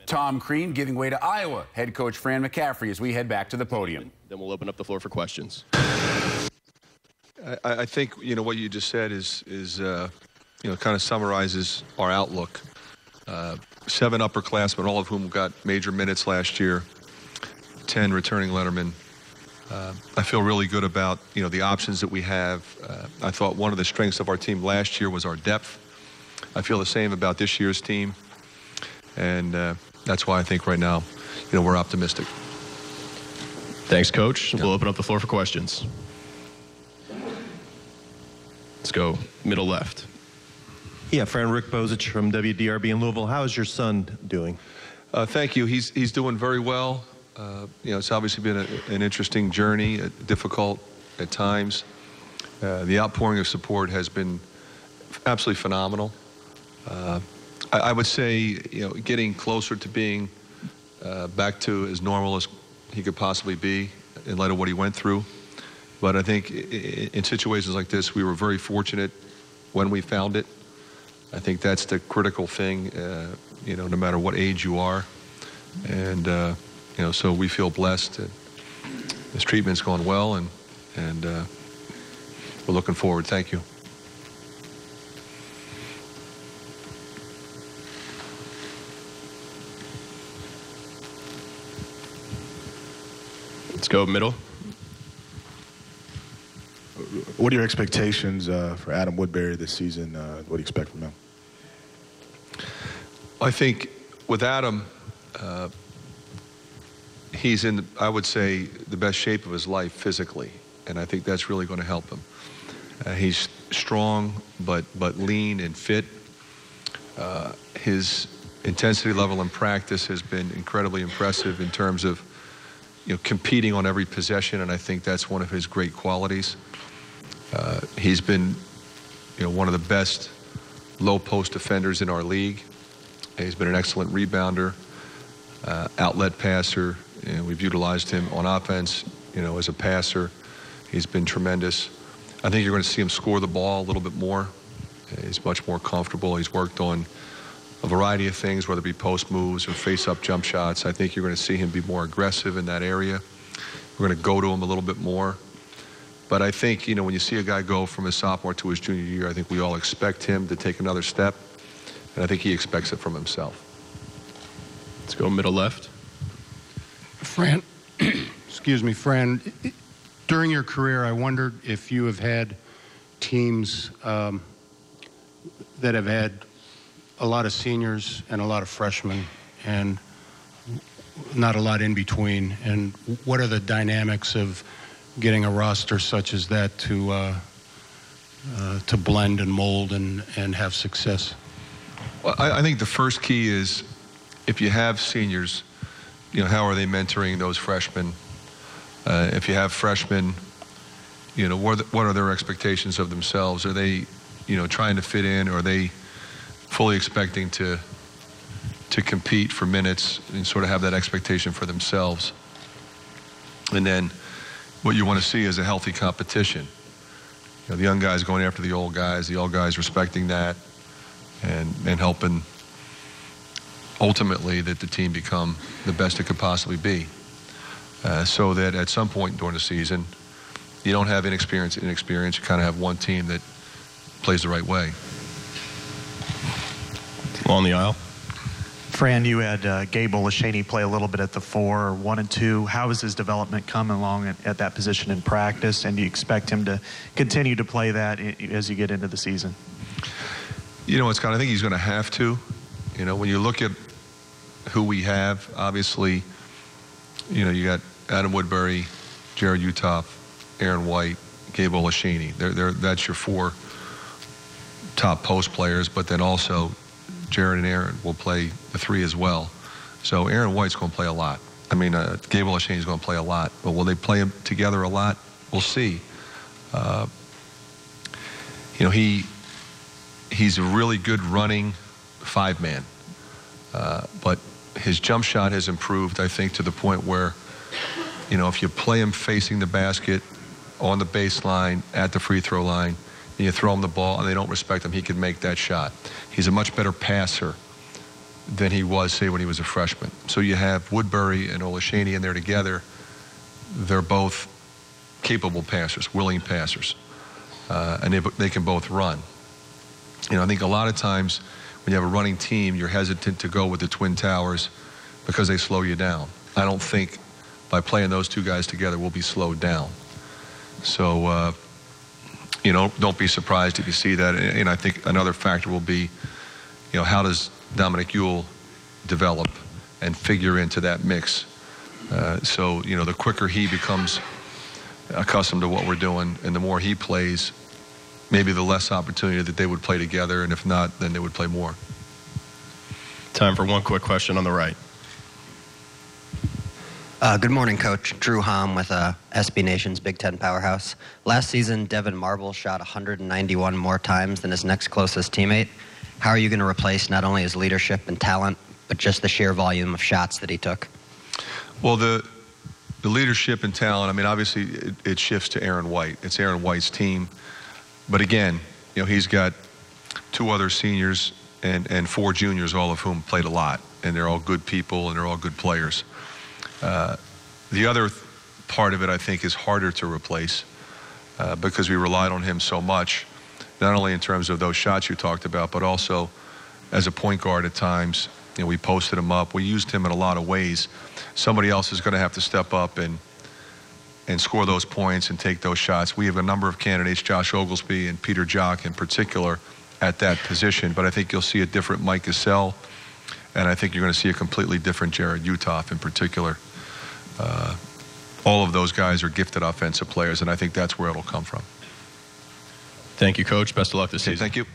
Tom Crean giving way to Iowa head coach Fran McCaffery as we head back to the podium. Then we'll open up the floor for questions. I think, what you just said is kind of summarizes our outlook. 7 upperclassmen, all of whom got major minutes last year, 10 returning lettermen. I feel really good about, the options that we have. I thought one of the strengths of our team last year was our depth. I feel the same about this year's team. And that's why I think right now, we're optimistic. Thanks, Coach. We'll open up the floor for questions. Let's go middle left. Yeah, Fran, Rick Bozich from WDRB in Louisville. How is your son doing? Thank you. He's doing very well. It's obviously been an interesting journey, difficult at times. The outpouring of support has been absolutely phenomenal. I would say, getting closer to being back to as normal as he could possibly be in light of what he went through. But I think in situations like this, we were very fortunate when we found it. I think that's the critical thing, no matter what age you are. And, so we feel blessed that this treatment's going well, and we're looking forward. Thank you. Let's go middle. What are your expectations for Adam Woodbury this season? What do you expect from him? I think with Adam, he's in, I would say, the best shape of his life physically, and I think that's really going to help him. He's strong, but lean and fit. His intensity level in practice has been incredibly impressive in terms of competing on every possession, and I think that's one of his great qualities. He's been, one of the best low post defenders in our league. He's been an excellent rebounder, outlet passer, and we've utilized him on offense, as a passer. He's been tremendous. I think you're going to see him score the ball a little bit more. He's much more comfortable. He's worked on a variety of things, whether it be post moves or face-up jump shots. I think you're going to see him be more aggressive in that area. We're going to go to him a little bit more. But I think, when you see a guy go from his sophomore to his junior year, I think we all expect him to take another step, and I think he expects it from himself. Let's go middle left. Fran, excuse me, Fran, during your career, I wondered if you have had teams that have had a lot of seniors and a lot of freshmen and not a lot in between, and what are the dynamics of getting a roster such as that to blend and mold and have success? Well, I think the first key is, if you have seniors, how are they mentoring those freshmen? If you have freshmen, what are their expectations of themselves? Are they, trying to fit in, or are they fully expecting to compete for minutes and sort of have that expectation for themselves? And then what you want to see is a healthy competition. The young guys going after the old guys respecting that, and helping ultimately that the team become the best it could possibly be. So that at some point during the season, you don't have inexperience, you kind of have one team that plays the right way. On the aisle. Fran, you had Gabe Olashany play a little bit at the 4, 1 and 2. How is his development coming along at that position in practice, and do you expect him to continue to play that as you get into the season? Scott, I think he's going to have to. When you look at who we have, obviously, you got Adam Woodbury, Jared Uthoff, Aaron White, Gabe Olashany. That's your 4 top post players, but then also Jared and Aaron will play the 3 as well. So Aaron White's going to play a lot. Gabe Olashany's going to play a lot, but will they play them together a lot? We'll see. He's a really good running 5-man, but his jump shot has improved, I think, to the point where, if you play him facing the basket, on the baseline, at the free throw line, and you throw him the ball and they don't respect him, he can make that shot. He's a much better passer than he was, say, when he was a freshman. So you have Woodbury and Olashany in there together. They're both capable passers, willing passers, and they can both run. I think a lot of times when you have a running team, you're hesitant to go with the Twin Towers because they slow you down. I don't think by playing those two guys together we'll be slowed down. So, don't be surprised if you see that. And I think another factor will be, how does Dominic Ewell develop and figure into that mix? So, the quicker he becomes accustomed to what we're doing and the more he plays, maybe the less opportunity that they would play together, and if not, then they would play more. Time for one quick question on the right. Good morning, Coach. Drew Hom with SB Nation's Big Ten Powerhouse. Last season, Devin Marble shot 191 more times than his next closest teammate. How are you going to replace not only his leadership and talent, but just the sheer volume of shots that he took? Well, the leadership and talent, I mean, obviously it shifts to Aaron White. It's Aaron White's team. But again, he's got 2 other seniors and 4 juniors, all of whom played a lot. And they're all good people and they're all good players. The other part of it, I think, is harder to replace because we relied on him so much, not only in terms of those shots you talked about, but also as a point guard at times. We posted him up. We used him in a lot of ways. Somebody else is going to have to step up and score those points and take those shots. We have a number of candidates, Josh Oglesby and Peter Jock in particular, at that position. But I think you'll see a different Mike Cassell, and I think you're going to see a completely different Jared Utoff in particular. All of those guys are gifted offensive players, and I think that's where it'll come from. Thank you, Coach. Best of luck this season. Thank you.